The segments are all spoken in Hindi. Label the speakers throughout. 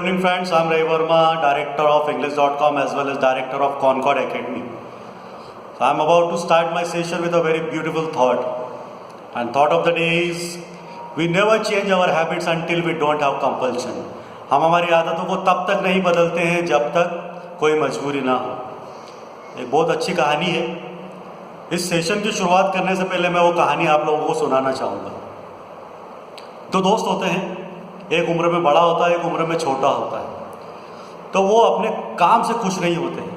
Speaker 1: evening, friends. I'm Ray Verma, director of English.com as well as director of Concord Academy. So I'm about to start my session with a very beautiful thought. And thought of the day is, we never change our habits until we don't have compulsion. हम हमारी आदतों को तब तक नहीं बदलते हैं जब तक कोई मजबूरी ना हो. एक बहुत अच्छी कहानी है. इस सेशन की शुरुआत करने से पहले मैं वो कहानी आप लोगों को सुनाना चाहूँगा. दो दोस्त होते हैं, एक उम्र में बड़ा होता है, एक उम्र में छोटा होता है. तो वो अपने काम से खुश नहीं होते हैं.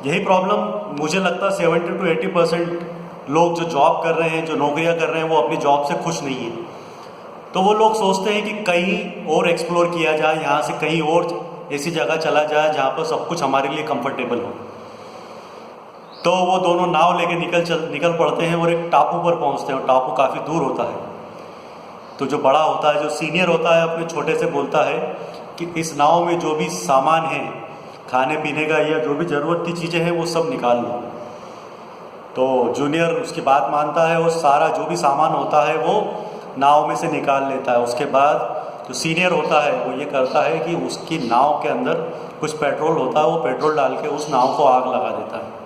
Speaker 1: यही प्रॉब्लम मुझे लगता है 70 to 80% लोग जो जॉब कर रहे हैं, जो नौकरियां कर रहे हैं, वो अपनी जॉब से खुश नहीं है. तो वो लोग सोचते हैं कि कहीं और एक्सप्लोर किया जाए, यहाँ से कहीं और ऐसी जगह चला जाए जहाँ पर सब कुछ हमारे लिए कंफर्टेबल हो. तो वो दोनों नाव लेके निकल पड़ते हैं और एक टापू पर पहुँचते हैं. और टापू काफ़ी दूर होता है. तो जो बड़ा होता है, जो सीनियर होता है, अपने छोटे से बोलता है कि इस नाव में जो भी सामान है, खाने पीने का या जो भी ज़रूरत की चीज़ें हैं, वो सब निकाल लो. तो जूनियर उसकी बात मानता है और सारा जो भी सामान होता है वो नाव में से निकाल लेता है. उसके बाद जो सीनियर होता है वो ये करता है कि उसकी नाव के अंदर कुछ पेट्रोल होता है, वो पेट्रोल डाल के उस नाव को आग लगा देता है.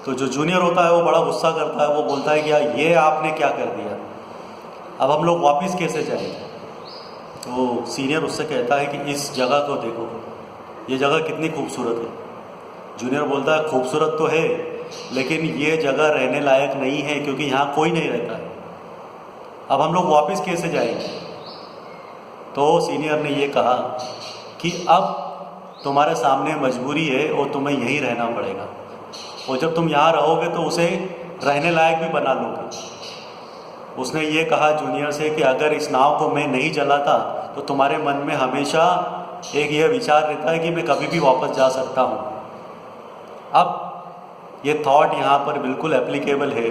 Speaker 1: तो जो जूनियर होता है वो बड़ा गुस्सा करता है. वो बोलता है कि यार ये आपने क्या कर दिया, अब हम लोग वापस कैसे जाएंगे. तो सीनियर उससे कहता है कि इस जगह को देखो, ये जगह कितनी खूबसूरत है. जूनियर बोलता है खूबसूरत तो है, लेकिन ये जगह रहने लायक नहीं है क्योंकि यहाँ कोई नहीं रहता है. अब हम लोग वापस कैसे जाएंगे. तो सीनियर ने ये कहा कि अब तुम्हारे सामने मजबूरी है और तुम्हें यहीं रहना पड़ेगा. और जब तुम यहाँ रहोगे तो उसे रहने लायक भी बना लोगे. उसने ये कहा जूनियर से कि अगर इस नाव को मैं नहीं जलाता तो तुम्हारे मन में हमेशा एक यह विचार रहता है कि मैं कभी भी वापस जा सकता हूँ. अब ये थॉट यहाँ पर बिल्कुल एप्लीकेबल है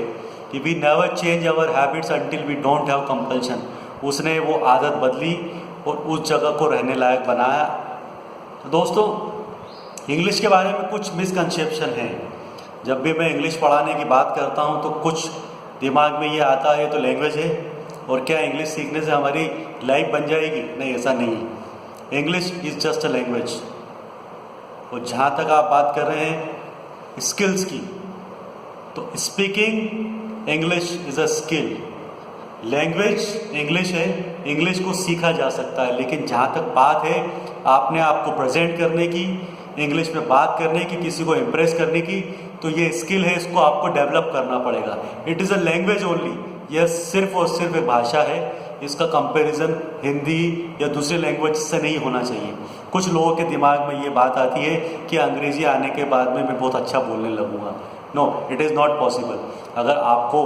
Speaker 1: कि we never change our habits until we don't have compulsion. उसने वो आदत बदली और उस जगह को रहने लायक बनाया. तो दोस्तों, इंग्लिश के बारे में कुछ मिसकंसेप्शन है. जब भी मैं इंग्लिश पढ़ाने की बात करता हूँ तो कुछ दिमाग में ये आता है तो लैंग्वेज है और क्या इंग्लिश सीखने से हमारी लाइफ बन जाएगी. नहीं, ऐसा नहीं है. English is just a language. और जहाँ तक आप बात कर रहे हैं स्किल्स की, तो speaking English is a skill. Language English है, इंग्लिश को सीखा जा सकता है, लेकिन जहाँ तक बात है आपने आपको प्रेजेंट करने की, इंग्लिश में बात करने की, किसी को इम्प्रेस करने की, तो ये स्किल है, इसको आपको डेवलप करना पड़ेगा. It is a language only. यह सिर्फ और सिर्फ एक भाषा है. इसका कंपैरिजन हिंदी या दूसरे लैंग्वेज से नहीं होना चाहिए. कुछ लोगों के दिमाग में ये बात आती है कि अंग्रेजी आने के बाद में मैं बहुत अच्छा बोलने लगूँगा. No, it is not possible. अगर आपको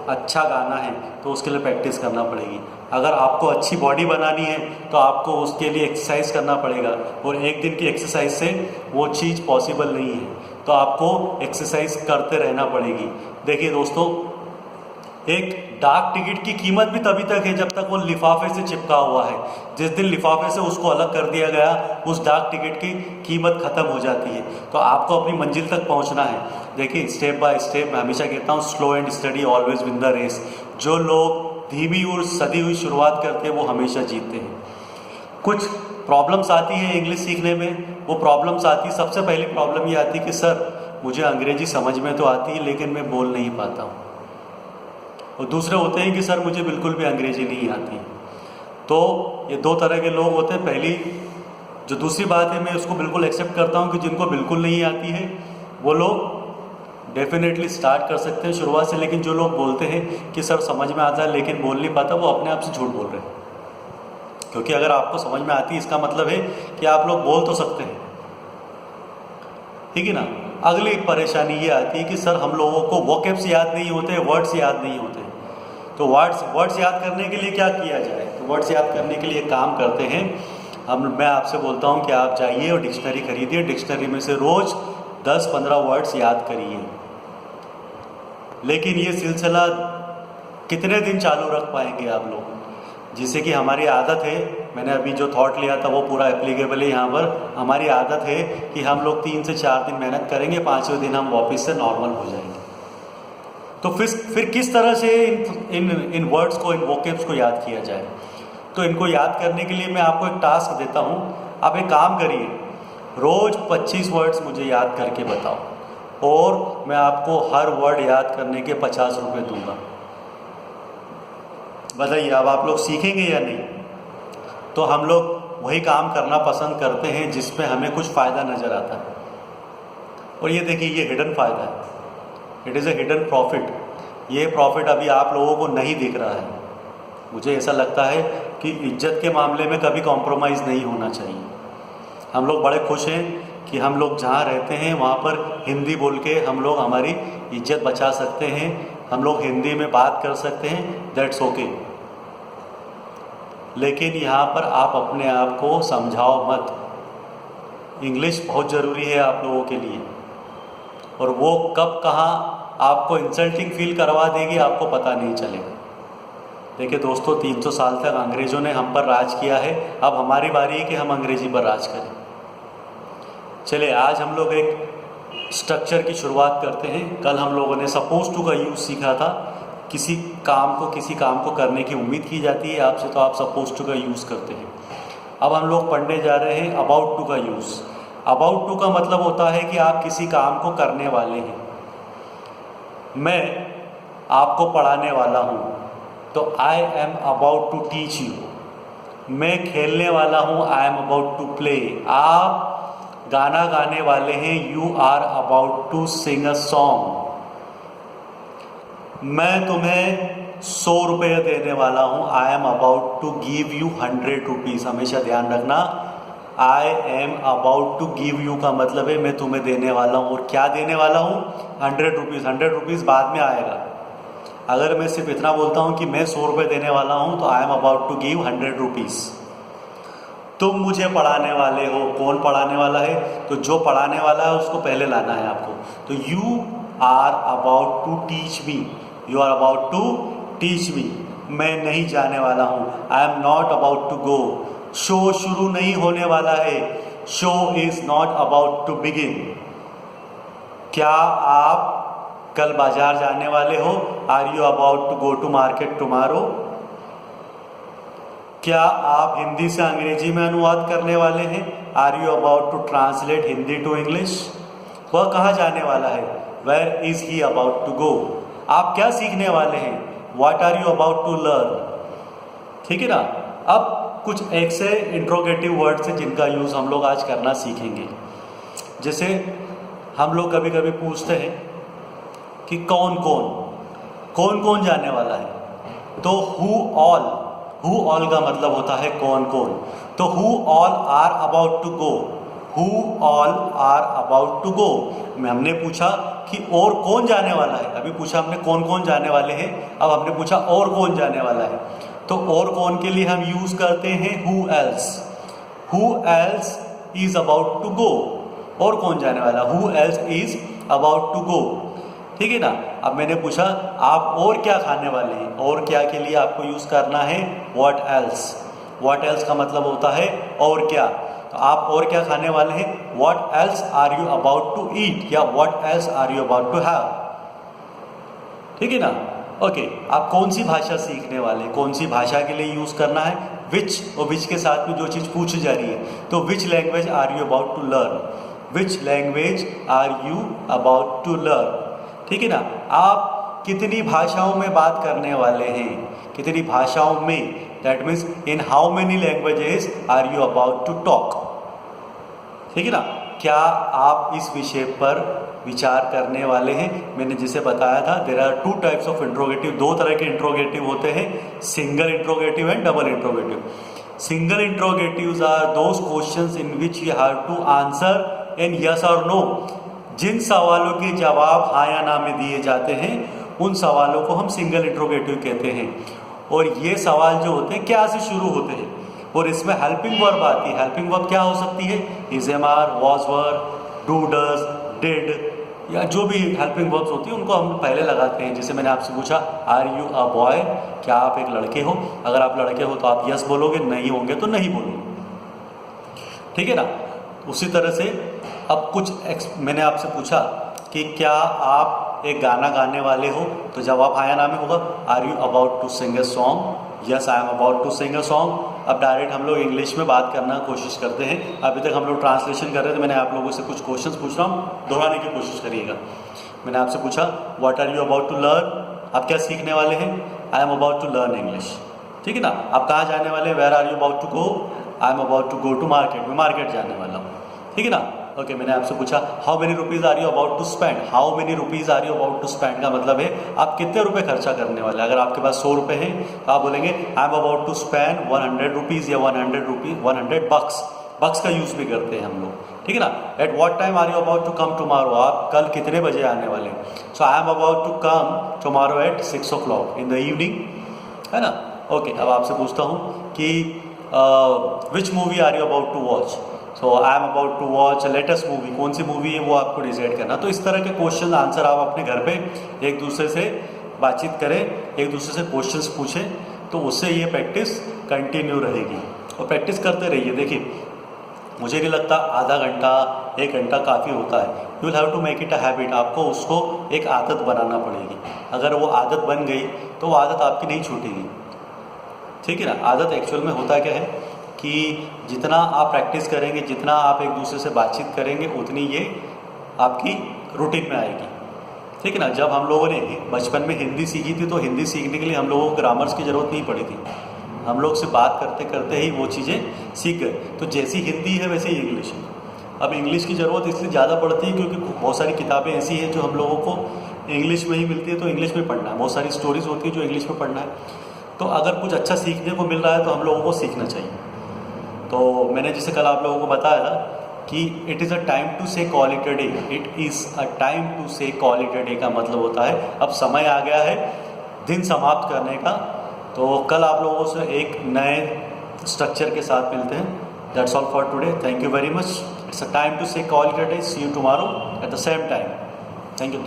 Speaker 1: अच्छा गाना है तो उसके लिए प्रैक्टिस करना पड़ेगी. अगर आपको अच्छी बॉडी बनानी है तो आपको उसके लिए एक्सरसाइज करना पड़ेगा. और एक दिन की एक्सरसाइज से वो चीज़ पॉसिबल नहीं है. तो आपको एक्सरसाइज करते रहना पड़ेगी. देखिए दोस्तों, एक डाक टिकट की कीमत भी तभी तक है जब तक वो लिफाफे से चिपका हुआ है. जिस दिन लिफाफे से उसको अलग कर दिया गया, उस डाक टिकट की कीमत ख़त्म हो जाती है. तो आपको अपनी मंजिल तक पहुंचना है. देखिए, स्टेप बाय स्टेप. मैं हमेशा कहता हूँ slow and steady always win the race. जो लोग धीमी और सदी हुई शुरुआत करते हैं वो हमेशा जीतते हैं. कुछ प्रॉब्लम्स आती है इंग्लिश सीखने में. वो प्रॉब्लम्स आती है, सबसे पहली प्रॉब्लम ये आती है कि सर मुझे अंग्रेजी समझ में तो आती है लेकिन मैं बोल नहीं पाता हूँ. और दूसरे होते हैं कि सर मुझे बिल्कुल भी अंग्रेजी नहीं आती. तो ये दो तरह के लोग होते हैं. पहली जो दूसरी बात है, मैं उसको बिल्कुल एक्सेप्ट करता हूँ कि जिनको बिल्कुल नहीं आती है वो लोग डेफिनेटली स्टार्ट कर सकते हैं शुरुआत से. लेकिन जो लोग बोलते हैं कि सर समझ में आता है लेकिन बोल नहीं पाता, वो अपने आप से झूठ बोल रहे हैं. क्योंकि अगर आपको समझ में आती है इसका मतलब है कि आप लोग बोल तो सकते हैं. ठीक है ना. अगली परेशानी ये आती है कि सर हम लोगों को वोकैब्स याद नहीं होते, वर्ड्स याद नहीं होते. तो वर्ड्स याद करने के लिए क्या किया जाए. तो वर्ड्स याद करने के लिए काम करते हैं मैं आपसे बोलता हूँ कि आप जाइए और डिक्शनरी खरीदिए. डिक्शनरी में से रोज़ 10-15 वर्ड्स याद करिए. लेकिन ये सिलसिला कितने दिन चालू रख पाएंगे आप लोग. जिससे कि हमारी आदत है, मैंने अभी जो थॉट लिया था वो पूरा एप्लीकेबल है यहाँ पर. हमारी आदत है कि हम लोग 3 से 4 दिन मेहनत करेंगे, 5वें दिन हम वापस से नॉर्मल हो जाएंगे. तो फिर किस तरह से इन वर्ड्स को, इन वोकैब्स को याद किया जाए. तो इनको याद करने के लिए मैं आपको एक टास्क देता हूँ। आप एक काम करिए, रोज़ 25 वर्ड्स मुझे याद करके बताओ और मैं आपको हर वर्ड याद करने के 50 रुपये दूंगा। बताइए अब आप लोग सीखेंगे या नहीं? तो हम लोग वही काम करना पसंद करते हैं जिसमें हमें कुछ फ़ायदा नज़र आता है। और ये देखिए, ये हिडन फ़ायदा है, it is a hidden profit. ये प्रॉफिट अभी आप लोगों को नहीं दिख रहा है। मुझे ऐसा लगता है कि इज्जत के मामले में कभी कॉम्प्रोमाइज़ नहीं होना चाहिए। हम लोग बड़े खुश हैं कि हम लोग जहाँ रहते हैं वहाँ पर हिंदी बोल के हम लोग हमारी इज्जत बचा सकते हैं, हम लोग हिंदी में बात कर सकते हैं, दैट्स ओके। लेकिन यहाँ पर आप अपने आप को समझाओ मत। इंग्लिश बहुत ज़रूरी है आप लोगों के लिए, और वो कब कहाँ आपको इंसल्टिंग फील करवा देगी आपको पता नहीं चलेगा। देखिए दोस्तों, 300 साल तक अंग्रेज़ों ने हम पर राज किया है, अब हमारी बारी है कि हम अंग्रेज़ी पर राज करें। चलिए आज हम लोग एक स्ट्रक्चर की शुरुआत करते हैं। कल हम लोगों ने सपोज टू का यूज़ सीखा था। किसी काम को करने की उम्मीद की जाती है आपसे, तो आप सपोज टू का यूज़ करते हैं। अब हम लोग पढ़ने जा रहे हैं अबाउट टू का यूज़। अबाउट टू का मतलब होता है कि आप किसी काम को करने वाले हैं। मैं आपको पढ़ाने वाला हूँ, तो I am about to teach you. मैं खेलने वाला हूँ, I am about to play. आप गाना गाने वाले हैं, you are about to sing a song. मैं तुम्हें 100 रुपये देने वाला हूँ, I am about to give you 100 rupees. हमेशा ध्यान रखना, I am about to give you का मतलब है मैं तुम्हें देने वाला हूँ। और क्या देने वाला हूँ? 100 रुपीज़। 100 रुपीज़ बाद में आएगा। अगर मैं सिर्फ इतना बोलता हूँ कि मैं 100 रुपये देने वाला हूँ, तो I am about to give 100 rupees. तुम मुझे पढ़ाने वाले हो। कौन पढ़ाने वाला है? तो जो पढ़ाने वाला है उसको पहले लाना है आपको। तो you are about to teach me, you are about to teach me. मैं नहीं जाने वाला हूँ, I am not about to go. Show शुरू नहीं होने वाला है, show is not about to begin. क्या आप कल बाजार जाने वाले हो? Are you about to go to market tomorrow? क्या आप हिंदी से अंग्रेजी में अनुवाद करने वाले हैं? Are you about to translate Hindi to English? वह कहाँ जाने वाला है? Where is he about to go? आप क्या सीखने वाले हैं? What are you about to learn? ठीक है ना। अब कुछ ऐसे इंट्रोगेटिव वर्ड्स हैं जिनका यूज़ हम लोग आज करना सीखेंगे। जैसे हम लोग कभी कभी पूछते हैं कि कौन कौन जाने वाला है, तो हु ऑल का मतलब होता है कौन कौन। तो who all are about to go, who all are about to go. हमने पूछा कि और कौन जाने वाला है। अभी पूछा हमने कौन जाने वाले हैं, अब हमने पूछा और कौन जाने वाला है। तो और कौन के लिए हम यूज़ करते हैं who else is about to go. और कौन जाने वाला? Who else is about to go. ठीक है ना। अब मैंने पूछा आप और क्या खाने वाले हैं, और क्या के लिए आपको यूज़ करना है व्हाट एल्स। व्हाट एल्स का मतलब होता है और क्या। तो आप और क्या खाने वाले हैं? What else are you about to eat, या what else are you about to have. ठीक है ना। ओके, आप कौन सी भाषा सीखने वाले हैं, कौन सी भाषा के लिए यूज़ करना है? विच, और विच के साथ में जो चीज़ पूछी जा रही है, तो which language are you about to learn, which language are you about to learn. ठीक है ना। आप कितनी भाषाओं में बात करने वाले हैं, कितनी भाषाओं में, that means in how many languages are you about to talk. ठीक है ना। क्या आप इस विषय पर विचार करने वाले हैं? मैंने जिसे बताया था, there are 2 types of interrogative. 2 तरह के इंट्रोगेटिव होते हैं, single interrogative and double interrogative. Single interrogatives are those questions in which you have to answer in yes और नो। जिन सवालों के जवाब हाँ या ना में दिए जाते हैं, उन सवालों को हम सिंगल इंट्रोगेटिव कहते हैं। और ये सवाल जो होते हैं क्या से शुरू होते हैं, और इसमें हेल्पिंग वर्ब आती है। हेल्पिंग वर्ब क्या हो सकती है? Is, am, are, was, were, do, does, did, या जो भी हेल्पिंग वर्ब्स होती है उनको हम पहले लगाते हैं। जैसे मैंने आपसे पूछा आर यू अ बॉय, क्या आप एक लड़के हो? अगर आप लड़के हो तो आप यस बोलोगे, नहीं होंगे तो नहीं बोलोगे। ठीक है ना। उसी तरह से अब कुछ मैंने आपसे पूछा कि क्या आप आप एक गाना गाने वाले हो, तो जवाब हाँ या ना में होगा। Are you about to sing a song? Yes, I am about to sing a song. अब डायरेक्ट हम लोग इंग्लिश में बात करना कोशिश करते हैं। अभी तक हम लोग ट्रांसलेशन कर रहे थे, मैंने आप लोगों से कुछ क्वेश्चंस पूछ रहा हूँ, दोहराने की कोशिश करिएगा। मैंने आपसे पूछा what are you about to learn, आप क्या सीखने वाले हैं? I am about to learn English, ठीक है ना। आप कहाँ जाने वाले हैं? Where are you about to go? I am about to go to market, मैं मार्केट जाने वाला हूँ, ठीक है ना। ओके, मैंने आपसे पूछा how many rupees are you about to spend. How many rupees are you about to spend का मतलब है आप कितने रुपए खर्चा करने वाले हैं। अगर आपके पास 100 रुपये हैं तो आप बोलेंगे I am about to spend 100 rupees या 100 बक्स। बक्स का यूज़ भी करते हैं हम लोग, ठीक है ना। At what time are you about to come tomorrow, आप कल कितने बजे आने वाले हैं? So I am about to come tomorrow at 6 o'clock in the evening, है ना। ओके, अब आपसे पूछता हूँ कि which movie are you about to watch. So I am about to watch latest movie, कौन सी मूवी है वो आपको डिसाइड करना। तो इस तरह के क्वेश्चन आंसर आप अपने घर पे एक दूसरे से बातचीत करें, एक दूसरे से क्वेश्चंस पूछें, तो उससे ये प्रैक्टिस कंटिन्यू रहेगी और प्रैक्टिस करते रहिए। देखिए, मुझे नहीं लगता आधा घंटा 1 घंटा काफ़ी होता है। You will have to make it a habit, आपको उसको एक आदत बनाना पड़ेगी। अगर वो आदत बन गई तो वो आदत आपकी नहीं छूटेगी, ठीक है ना। आदत एक्चुअल में होता क्या है कि जितना आप प्रैक्टिस करेंगे, जितना आप एक दूसरे से बातचीत करेंगे, उतनी ये आपकी रूटीन में आएगी, ठीक है ना। जब हम लोगों ने बचपन में हिंदी सीखी थी तो हिंदी सीखने के लिए हम लोगों को ग्रामर्स की ज़रूरत नहीं पड़ी थी, हम लोग से बात करते करते ही वो चीज़ें सीख गए। तो जैसी हिंदी है वैसे ही इंग्लिश है। अब इंग्लिश की ज़रूरत इसलिए ज़्यादा पड़ती है क्योंकि बहुत सारी किताबें ऐसी हैं जो हम लोगों को इंग्लिश में ही मिलती है, तो इंग्लिश में पढ़ना है। बहुत सारी स्टोरीज होती है जो इंग्लिश में पढ़ना है। तो अगर कुछ अच्छा सीखने को मिल रहा है तो हम लोगों को सीखना चाहिए। तो मैंने जैसे कल आप लोगों को बताया था कि it is a time to say call it a day, it is a time to say call it a day का मतलब होता है अब समय आ गया है दिन समाप्त करने का। तो कल आप लोगों से एक नए स्ट्रक्चर के साथ मिलते हैं। That's all for today, thank you very much. It's a time to say call it a day, see you tomorrow at the same time, thank you.